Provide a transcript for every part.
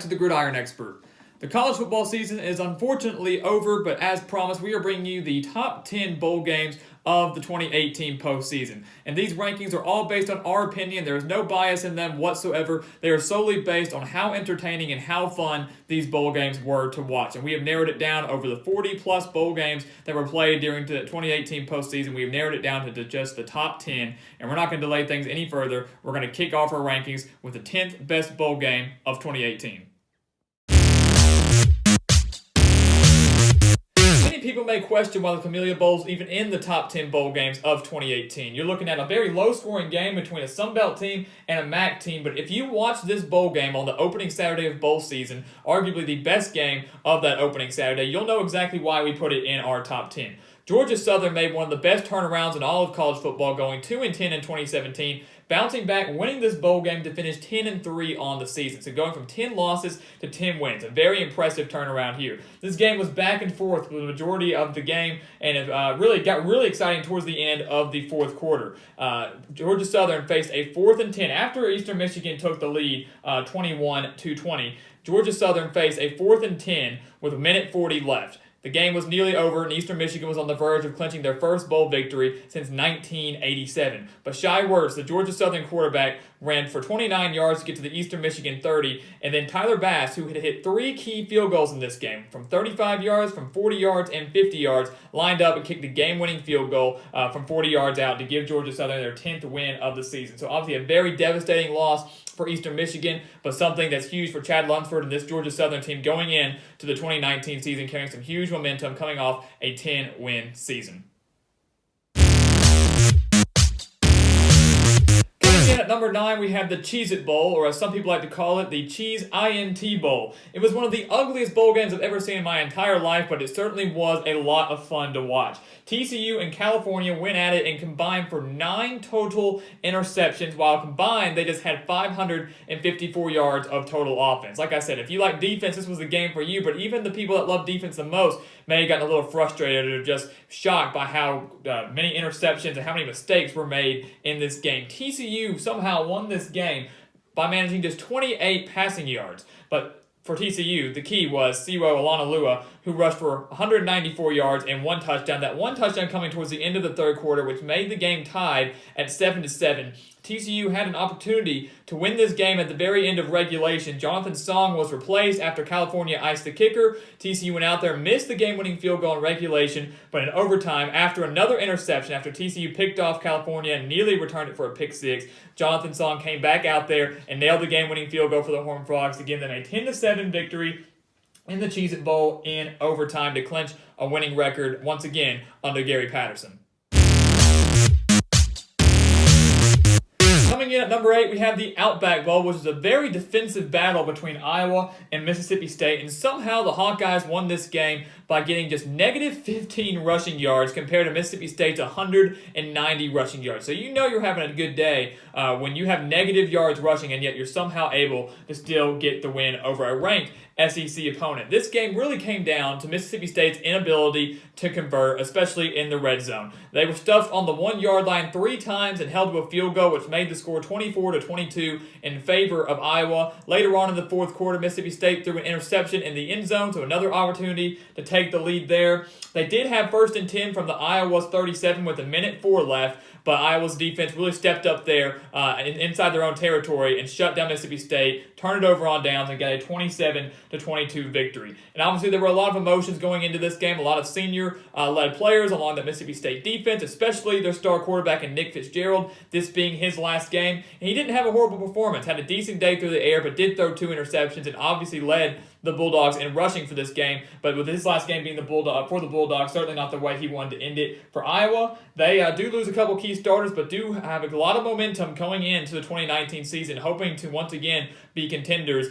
to the Gridiron Expert. The college football season is unfortunately over, but as promised, we are bringing you the top 10 bowl games of the 2018 postseason. And these rankings are all based on our opinion. There is no bias in them whatsoever. They are solely based on how entertaining and how fun these bowl games were to watch. And we have narrowed it down over the 40-plus bowl games that were played during the 2018 postseason. We have narrowed it down to just the top 10, and we're not going to delay things any further. We're going to kick off our rankings with the 10th best bowl game of 2018. People may question why the Camellia Bowl is even in the top 10 bowl games of 2018. You're looking at a very low-scoring game between a Sun Belt team and a MAC team, but if you watch this bowl game on the opening Saturday of bowl season, arguably the best game of that opening Saturday, you'll know exactly why we put it in our top 10. Georgia Southern made one of the best turnarounds in all of college football, going 2-10 in 2017, bouncing back, winning this bowl game to finish 10-3 on the season. So going from 10 losses to 10 wins. A very impressive turnaround here. This game was back and forth for the majority of the game, and it got really exciting towards the end of the fourth quarter. Georgia Southern faced a 4th and 10 after Eastern Michigan took the lead 21-20. Georgia Southern faced a 4th and 10 with 1:40 left. The game was nearly over, and Eastern Michigan was on the verge of clinching their first bowl victory since 1987. But shy worse, the Georgia Southern quarterback ran for 29 yards to get to the Eastern Michigan 30, and then Tyler Bass, who had hit 3 key field goals in this game, from 35 yards, from 40 yards, and 50 yards, lined up and kicked the game-winning field goal from 40 yards out to give Georgia Southern their 10th win of the season. So obviously a very devastating loss for Eastern Michigan, but something that's huge for Chad Lunsford and this Georgia Southern team going in to the 2019 season, carrying some huge momentum coming off a 10-win season. At number 9, we have the Cheez-It Bowl, or as some people like to call it, the Cheese INT Bowl. It was one of the ugliest bowl games I've ever seen in my entire life, but it certainly was a lot of fun to watch. TCU and California went at it and combined for 9 total interceptions, while combined they just had 554 yards of total offense. Like I said, if you like defense, this was the game for you, but even the people that love defense the most may have gotten a little frustrated or just shocked by how many interceptions and how many mistakes were made in this game. TCU somehow won this game by managing just 28 passing yards, but for TCU, the key was Siwo Alanalua, who rushed for 194 yards and 1 touchdown. That 1 touchdown coming towards the end of the third quarter, which made the game tied at 7-7. TCU had an opportunity to win this game at the very end of regulation. Jonathan Song was replaced after California iced the kicker. TCU went out there, missed the game-winning field goal in regulation, but in overtime, after another interception, after TCU picked off California and nearly returned it for a pick 6, Jonathan Song came back out there and nailed the game-winning field goal for the Horned Frogs to give them a 10-7 victory in the Cheez-It Bowl in overtime to clinch a winning record once again under Gary Patterson. Coming in at number 8, we have the Outback Bowl, which is a very defensive battle between Iowa and Mississippi State, and somehow the Hawkeyes won this game by getting just negative 15 rushing yards compared to Mississippi State's 190 rushing yards. So you know you're having a good day when you have negative yards rushing, and yet you're somehow able to still get the win over a ranked SEC opponent. This game really came down to Mississippi State's inability to convert, especially in the red zone. They were stuffed on the 1-yard line 3 times and held to a field goal, which made the score 24-22 in favor of Iowa. Later on in the fourth quarter, Mississippi State threw an interception in the end zone, so another opportunity to take the lead there. They did have 1st and 10 from the Iowa's 37 with 1:04 left, but Iowa's defense really stepped up there inside their own territory and shut down Mississippi State, turned it over on downs, and got a 27-22 victory. And obviously there were a lot of emotions going into this game, a lot of senior-led players along the Mississippi State defense, especially their star quarterback in Nick Fitzgerald, this being his last game. And he didn't have a horrible performance, had a decent day through the air, but did throw 2 interceptions and obviously led the Bulldogs in rushing for this game, but with his last game being the Bulldogs, certainly not the way he wanted to end it. For Iowa, they do lose a couple key starters, but do have a lot of momentum going into the 2019 season, hoping to once again be contenders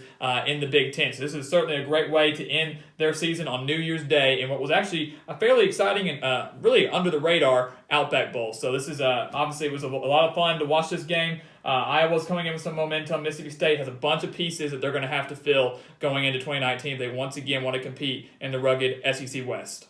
in the Big Ten. So this is certainly a great way to end their season on New Year's Day in what was actually a fairly exciting and really under-the-radar Outback Bowl. So this is obviously it was a lot of fun to watch this game. Iowa's coming in with some momentum. Mississippi State has a bunch of pieces that they're going to have to fill going into 2019 if they once again want to compete in the rugged SEC West.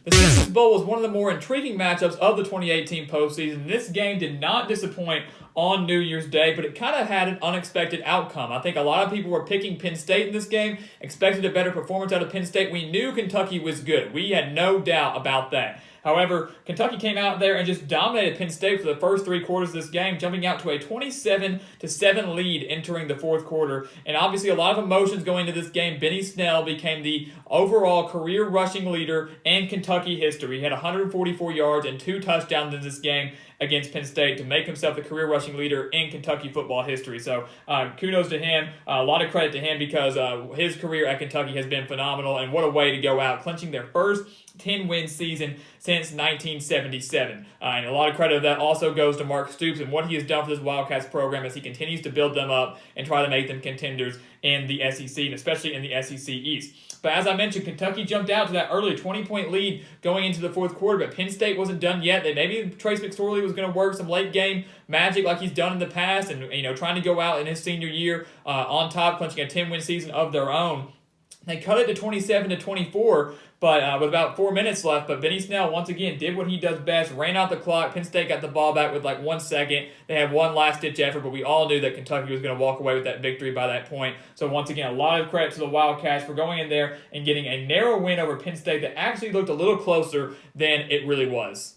The Citrus Bowl was one of the more intriguing matchups of the 2018 postseason. This game did not disappoint on New Year's Day, but it kind of had an unexpected outcome. I think a lot of people were picking Penn State in this game, expected a better performance out of Penn State. We knew Kentucky was good. We had no doubt about that. However, Kentucky came out there and just dominated Penn State for the first 3 quarters of this game, jumping out to a 27-7 lead entering the fourth quarter. And obviously a lot of emotions going into this game. Benny Snell became the overall career rushing leader in Kentucky history. He had 144 yards and 2 touchdowns in this game against Penn State to make himself the career rushing leader in Kentucky football history. So kudos to him. A lot of credit to him because his career at Kentucky has been phenomenal, and what a way to go out, clinching their first 10-win season since 1977. And a lot of credit of that also goes to Mark Stoops and what he has done for this Wildcats program as he continues to build them up and try to make them contenders in the SEC, and especially in the SEC East. But as I mentioned, Kentucky jumped out to that early 20-point lead going into the fourth quarter, but Penn State wasn't done yet. Maybe Trace McSorley was going to work some late-game magic like he's done in the past and, trying to go out in his senior year on top, clinching a 10-win season of their own. They cut it to 27-24, but with about 4 minutes left. But Benny Snell, once again, did what he does best, ran out the clock. Penn State got the ball back with like 1 second. They had one last-ditch effort, but we all knew that Kentucky was going to walk away with that victory by that point. So once again, a lot of credit to the Wildcats for going in there and getting a narrow win over Penn State that actually looked a little closer than it really was.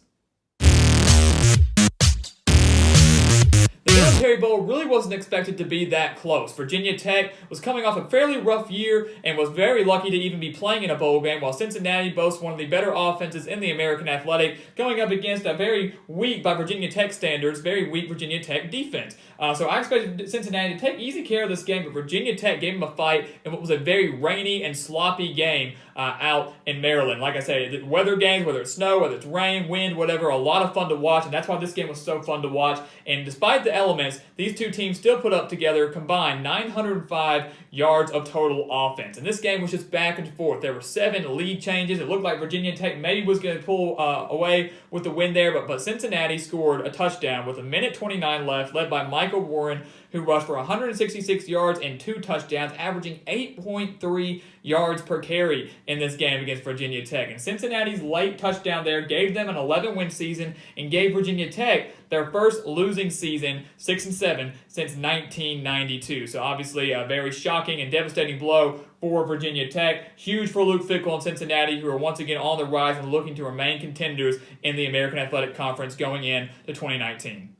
The Military Bowl really wasn't expected to be that close. Virginia Tech was coming off a fairly rough year and was very lucky to even be playing in a bowl game, while Cincinnati boasts one of the better offenses in the American Athletic, going up against a very weak, by Virginia Tech standards, very weak Virginia Tech defense. So I expected Cincinnati to take easy care of this game, but Virginia Tech gave them a fight in what was a very rainy and sloppy game out in Maryland. Like I say, the weather games, whether it's snow, whether it's rain, wind, whatever, a lot of fun to watch, and that's why this game was so fun to watch. And despite the elements, these two teams still put up together combined 905 yards of total offense. And this game was just back and forth. There were 7 lead changes. It looked like Virginia Tech maybe was going to pull away with the win there, but Cincinnati scored a touchdown with 1:29 left, led by Michael Warren, who rushed for 166 yards and 2 touchdowns, averaging 8.3 yards per carry in this game against Virginia Tech. And Cincinnati's late touchdown there gave them an 11-win season and gave Virginia Tech their first losing season, 6-7, since 1992. So obviously a very shocking and devastating blow for Virginia Tech. Huge for Luke Fickell and Cincinnati, who are once again on the rise and looking to remain contenders in the American Athletic Conference going into 2019.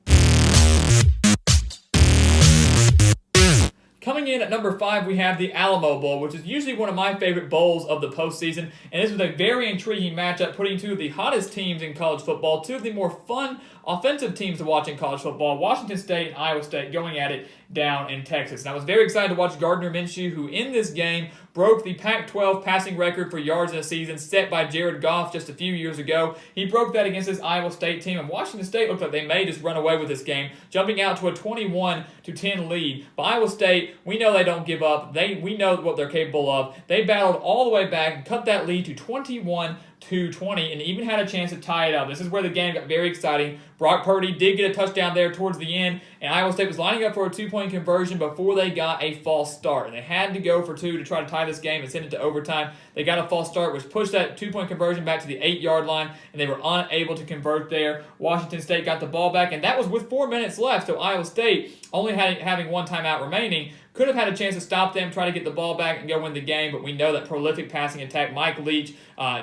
Coming in at number 5, we have the Alamo Bowl, which is usually one of my favorite bowls of the postseason, and this was a very intriguing matchup, putting 2 of the hottest teams in college football, 2 of the more fun offensive teams to watch in college football, Washington State and Iowa State, going at it down in Texas. And I was very excited to watch Gardner Minshew, who in this game broke the Pac-12 passing record for yards in a season set by Jared Goff just a few years ago. He broke that against this Iowa State team, and Washington State looked like they may just run away with this game, jumping out to a 21-10 lead. But Iowa State, we know they don't give up. We know what they're capable of. They battled all the way back and cut that lead to 21-20 and even had a chance to tie it up. This is where the game got very exciting. Brock Purdy did get a touchdown there towards the end, and Iowa State was lining up for a 2-point conversion before they got a false start. And they had to go for 2 to try to tie this game and send it to overtime. They got a false start, which pushed that 2-point conversion back to the 8-yard line, and they were unable to convert there. Washington State got the ball back, and that was with 4 minutes left, so Iowa State, only having 1 timeout remaining, could have had a chance to stop them, try to get the ball back and go win the game, but we know that prolific passing attack, Mike Leach,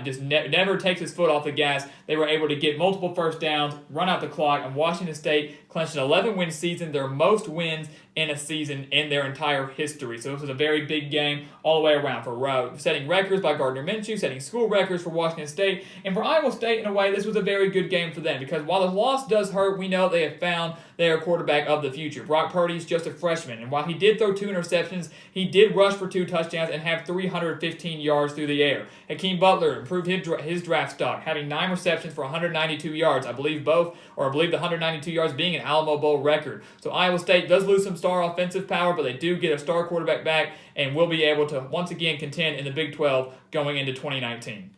just never takes his foot off the gas. They were able to get multiple first downs, run out the clock, and Washington State clinched an 11-win season, their most wins in a season in their entire history. So this was a very big game all the way around for setting records by Gardner Minshew, setting school records for Washington State, and for Iowa State, in a way, this was a very good game for them, because while the loss does hurt, we know they have found their quarterback of the future. Brock Purdy's just a freshman, and while he did throw 2 interceptions, he did rush for 2 touchdowns and have 315 yards through the air. Hakeem Butler improved his draft stock, having 9 receptions for 192 yards. I believe the 192 yards being an Alamo Bowl record. So Iowa State does lose some star offensive power, but they do get a star quarterback back and will be able to once again contend in the Big 12 going into 2019.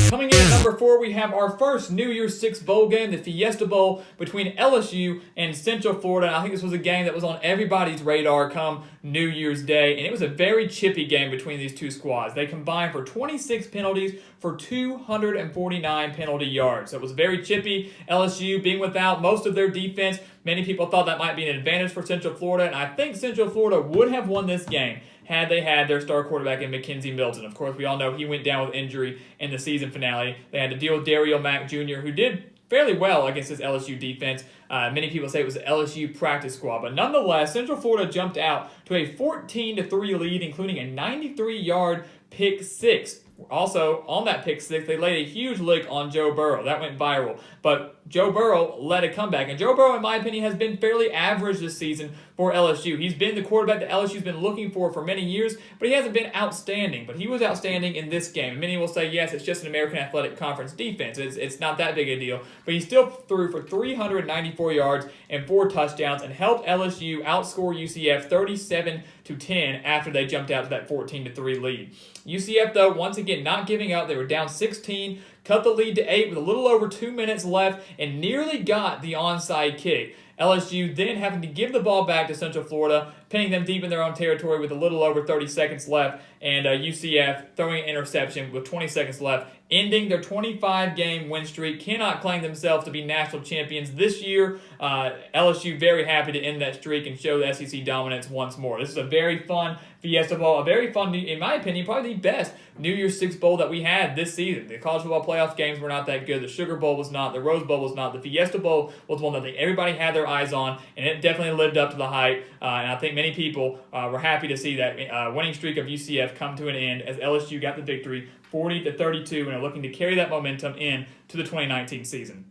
Coming in at number 4, we have our first New Year's Six bowl game, the Fiesta Bowl between LSU and Central Florida. I think this was a game that was on everybody's radar come New Year's Day, and it was a very chippy game between these two squads. They combined for 26 penalties for 249 penalty yards. So it was very chippy. LSU being without most of their defense, many people thought that might be an advantage for Central Florida, and I think Central Florida would have won this game had they had their star quarterback in McKenzie Milton. Of course, we all know he went down with injury in the season finale. They had to deal with Dario Mack Jr., who did fairly well against this LSU defense. Many people say it was the LSU practice squad, but nonetheless, Central Florida jumped out to a 14-3 lead, including a 93-yard pick six. Also, on that pick six, they laid a huge lick on Joe Burrow. That went viral. But Joe Burrow led a comeback. And Joe Burrow, in my opinion, has been fairly average this season for LSU. He's been the quarterback that LSU's been looking for many years, but he hasn't been outstanding. But he was outstanding in this game. And many will say, yes, it's just an American Athletic Conference defense. It's not that big a deal. But he still threw for 394 yards and 4 touchdowns and helped LSU outscore UCF 37-10 after they jumped out to that 14-3 lead. UCF, though, once again, not giving up. They were down 16, cut the lead to 8 with a little over 2 minutes left, and nearly got the onside kick. LSU then having to give the ball back to Central Florida, pinning them deep in their own territory with a little over 30 seconds left, and UCF throwing an interception with 20 seconds left, ending their 25-game win streak. Cannot claim themselves to be national champions this year. LSU very happy to end that streak and show the SEC dominance once more. This is a very fun Fiesta Bowl, a very fun, in my opinion, probably the best New Year's Six Bowl that we had this season. The college football playoff games were not that good. The Sugar Bowl was not. The Rose Bowl was not. The Fiesta Bowl was one that everybody had their eyes on, and it definitely lived up to the hype. And I think many people were happy to see that winning streak of UCF come to an end as LSU got the victory 40-32 and are looking to carry that momentum in to the 2019 season.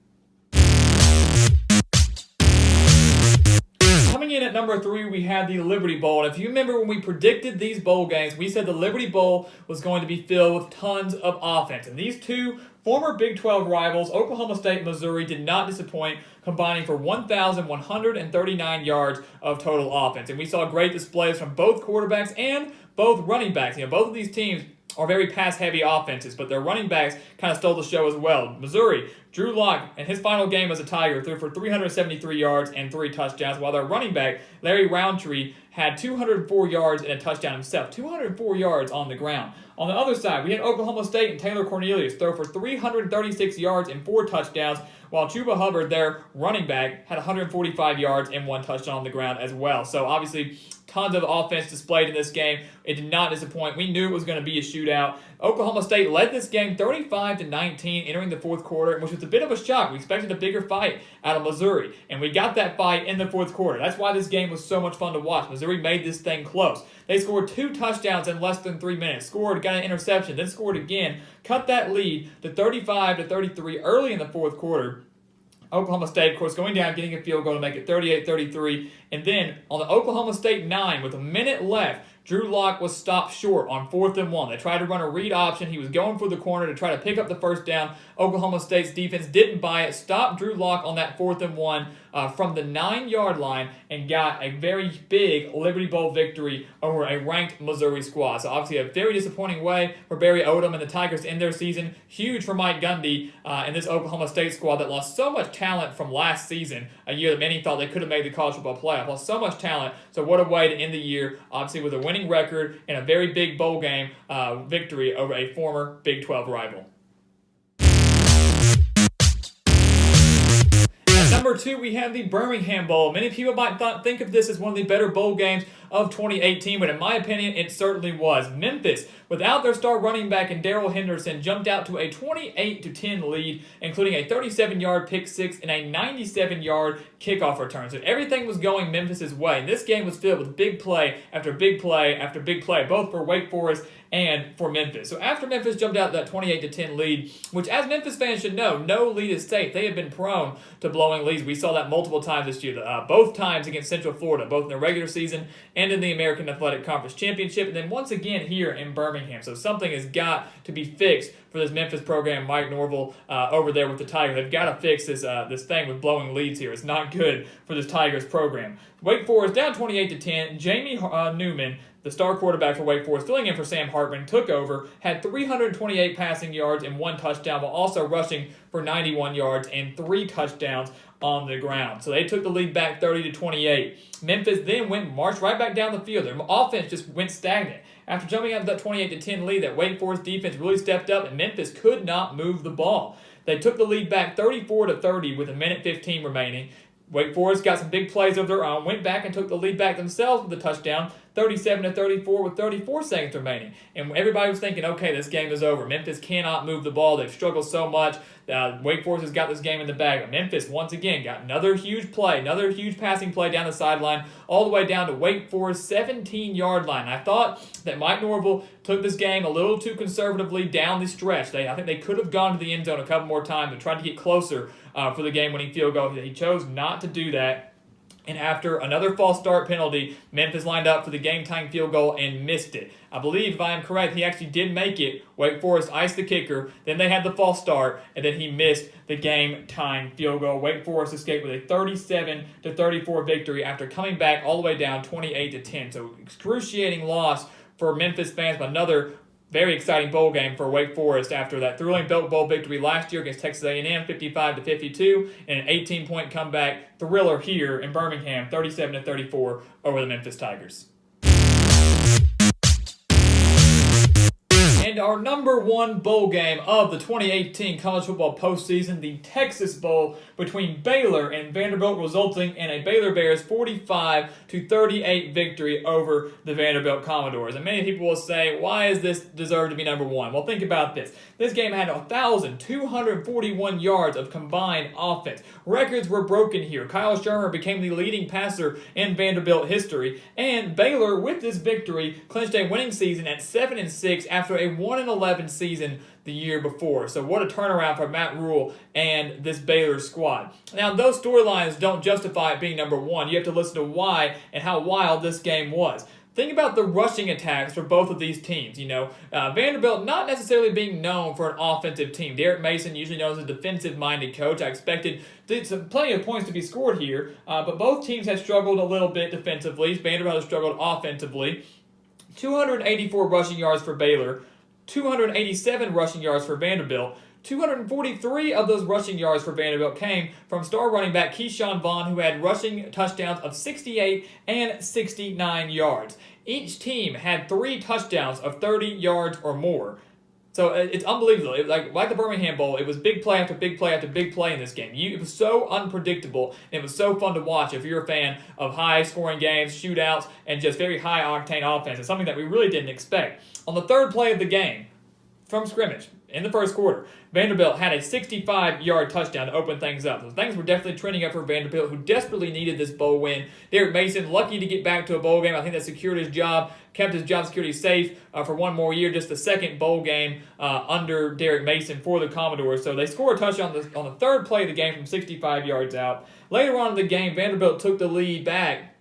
Coming in at number 3, we had the Liberty Bowl. And if you remember when we predicted these bowl games, we said the Liberty Bowl was going to be filled with tons of offense. And these two former Big 12 rivals, Oklahoma State and Missouri, did not disappoint, combining for 1,139 yards of total offense. And we saw great displays from both quarterbacks and both running backs. Both of these teams are very pass-heavy offenses, but their running backs kind of stole the show as well. Missouri, Drew Lock, in his final game as a Tiger, threw for 373 yards and 3 touchdowns, while their running back, Larry Roundtree, had 204 yards and a touchdown himself. 204 yards on the ground. On the other side, we had Oklahoma State and Taylor Cornelius throw for 336 yards and 4 touchdowns, while Chuba Hubbard, their running back, had 145 yards and 1 touchdown on the ground as well. So obviously, tons of offense displayed in this game. It did not disappoint. We knew it was going to be a shootout. Oklahoma State led this game 35-19 entering the fourth quarter, which was a bit of a shock. We expected a bigger fight out of Missouri, and we got that fight in the fourth quarter. That's why this game was so much fun to watch. Missouri made this thing close. They scored 2 touchdowns in less than 3 minutes, got an interception, then scored again, cut that lead to 35-33 early in the fourth quarter. Oklahoma State, of course, going down, getting a field goal to make it 38-33. And then on the Oklahoma State 9, with a minute left, Drew Lock was stopped short on 4th and 1. They tried to run a read option. He was going for the corner to try to pick up the first down. Oklahoma State's defense didn't buy it, stopped Drew Lock on that 4th and 1 from the 9-yard line, and got a very big Liberty Bowl victory over a ranked Missouri squad. So obviously a very disappointing way for Barry Odom and the Tigers to end their season. Huge for Mike Gundy and this Oklahoma State squad that lost so much talent from last season, a year that many thought they could have made the college football playoff. Lost so much talent. So what a way to end the year, obviously with a winning record and a very big bowl game victory over a former Big 12 rival. Number 2, we have the Birmingham Bowl. Many people might think of this as one of the better bowl games of 2018, but in my opinion, it certainly was. Memphis, without their star running back and Darrell Henderson, jumped out to a 28-10 lead, including a 37-yard pick six and a 97-yard kickoff return. So everything was going Memphis's way, and this game was filled with big play after big play after big play, both for Wake Forest and for Memphis. So after Memphis jumped out that 28-10 lead, which as Memphis fans should know, no lead is safe. They have been prone to blowing leads. We saw that multiple times this year, both times against Central Florida, both in the regular season and in the American Athletic Conference Championship, and then once again here in Birmingham. So something has got to be fixed for this Memphis program. Mike Norvell over there with the Tigers. They've got to fix this thing with blowing leads here. It's not good for this Tigers program. Wake Forest down 28-10. Jamie Newman, the star quarterback for Wake Forest, filling in for Sam Hartman, took over, had 328 passing yards and 1 touchdown, while also rushing for 91 yards and 3 touchdowns on the ground. So they took the lead back 30-28. Memphis then marched right back down the field. Their offense just went stagnant. After jumping out to that 28-10 lead, that Wake Forest defense really stepped up, and Memphis could not move the ball. They took the lead back 34-30 with 1:15 remaining. Wake Forest got some big plays of their own, went back and took the lead back themselves with a touchdown, 37-34 with 34 seconds remaining. And everybody was thinking, okay, this game is over. Memphis cannot move the ball. They've struggled so much. Wake Forest has got this game in the bag. But Memphis, once again, got another huge play, another huge passing play down the sideline, all the way down to Wake Forest 17-yard line. I thought that Mike Norvell took this game a little too conservatively down the stretch. I think they could have gone to the end zone a couple more times and tried to get closer for the game-winning field goal. He chose not to do that. And after another false start penalty, Memphis lined up for the game-tying field goal and missed it. I believe, if I am correct, he actually did make it. Wake Forest iced the kicker, then they had the false start, and then he missed the game-tying field goal. Wake Forest escaped with a 37-34 victory after coming back all the way down 28-10. So excruciating loss for Memphis fans, but another very exciting bowl game for Wake Forest after that thrilling bowl victory last year against Texas A&M, 55-52, and an 18-point comeback thriller here in Birmingham, 37-34 over the Memphis Tigers. And our number one bowl game of the 2018 college football postseason, the Texas Bowl between Baylor and Vanderbilt, resulting in a Baylor Bears 45-38 victory over the Vanderbilt Commodores. And many people will say, why is this deserved to be number one? Well, think about this. This game had 1,241 yards of combined offense. Records were broken here. Kyle Shermer became the leading passer in Vanderbilt history. And Baylor, with this victory, clinched a winning season at 7-6 after a 1-11 season the year before. So what a turnaround for Matt Rule and this Baylor squad. Now, those storylines don't justify it being number one. You have to listen to why and how wild this game was. Think about the rushing attacks for both of these teams. Vanderbilt not necessarily being known for an offensive team. Derek Mason, usually known as a defensive-minded coach. I expected plenty of points to be scored here, but both teams have struggled a little bit defensively. Vanderbilt has struggled offensively. 284 rushing yards for Baylor, 287 rushing yards for Vanderbilt. 243 of those rushing yards for Vanderbilt came from star running back Keyshawn Vaughn, who had rushing touchdowns of 68 and 69 yards. Each team had 3 touchdowns of 30 yards or more. So it's unbelievable. Like the Birmingham Bowl, it was big play after big play after big play in this game. It was so unpredictable, and it was so fun to watch if you're a fan of high-scoring games, shootouts, and just very high-octane offense. It's something that we really didn't expect. On the third play of the game, from scrimmage, in the first quarter, Vanderbilt had a 65-yard touchdown to open things up. So things were definitely trending up for Vanderbilt, who desperately needed this bowl win. Derek Mason, lucky to get back to a bowl game. I think that secured his job, kept his job security safe for one more year. Just the second bowl game under Derek Mason for the Commodores. So they scored a touchdown on the third play of the game from 65 yards out. Later on in the game, Vanderbilt took the lead back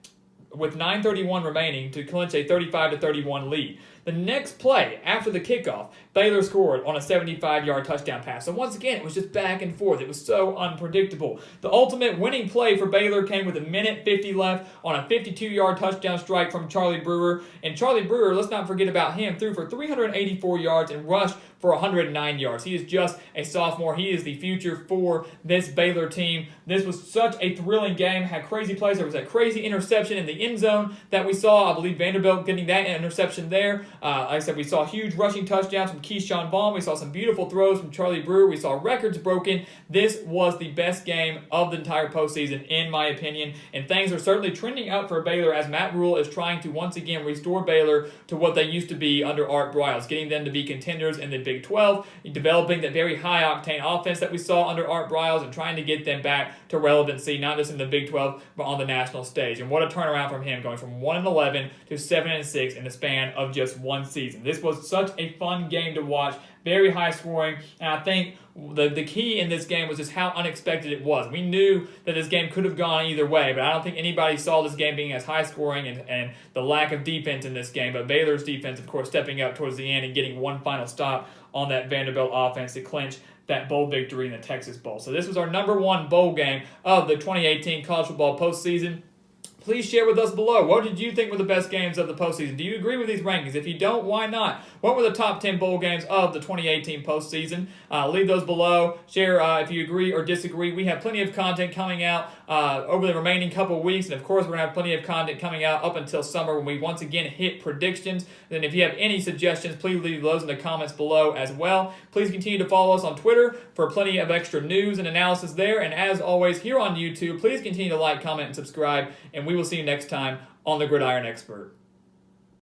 with 9:31 remaining to clinch a 35-31 lead. The next play, after the kickoff, Baylor scored on a 75-yard touchdown pass. So once again, it was just back and forth. It was so unpredictable. The ultimate winning play for Baylor came with 1:50 left on a 52-yard touchdown strike from Charlie Brewer. And Charlie Brewer, let's not forget about him, threw for 384 yards and rushed for 109 yards. He is just a sophomore. He is the future for this Baylor team. This was such a thrilling game. Had crazy plays. There was that crazy interception in the end zone that we saw. I believe Vanderbilt getting that interception there. Like I said, we saw huge rushing touchdowns from Keyshawn Vaughn. We saw some beautiful throws from Charlie Brewer. We saw records broken. This was the best game of the entire postseason, in my opinion. And things are certainly trending up for Baylor as Matt Rule is trying to once again restore Baylor to what they used to be under Art Briles, getting them to be contenders in the Big 12, developing that very high-octane offense that we saw under Art Briles, and trying to get them back to relevancy, not just in the Big 12, but on the national stage. And what a turnaround from him, going from 1-11 to 7-6 in the span of just one season. This was such a fun game to watch, very high scoring, and I think the key in this game was just how unexpected it was. We knew that this game could have gone either way, but I don't think anybody saw this game being as high scoring and the lack of defense in this game. But Baylor's defense, of course, stepping up towards the end and getting one final stop on that Vanderbilt offense to clinch that bowl victory in the Texas Bowl. So this was our number one bowl game of the 2018 college football postseason. Please share with us below. What did you think were the best games of the postseason? Do you agree with these rankings? If you don't, why not? What were the top 10 bowl games of the 2018 postseason? Leave those below. Share if you agree or disagree. We have plenty of content coming out over the remaining couple weeks. And of course, we're going to have plenty of content coming out up until summer when we once again hit predictions. Then if you have any suggestions, please leave those in the comments below as well. Please continue to follow us on Twitter for plenty of extra news and analysis there. And as always, here on YouTube, please continue to like, comment, and subscribe. And we will see you next time on The Gridiron Expert.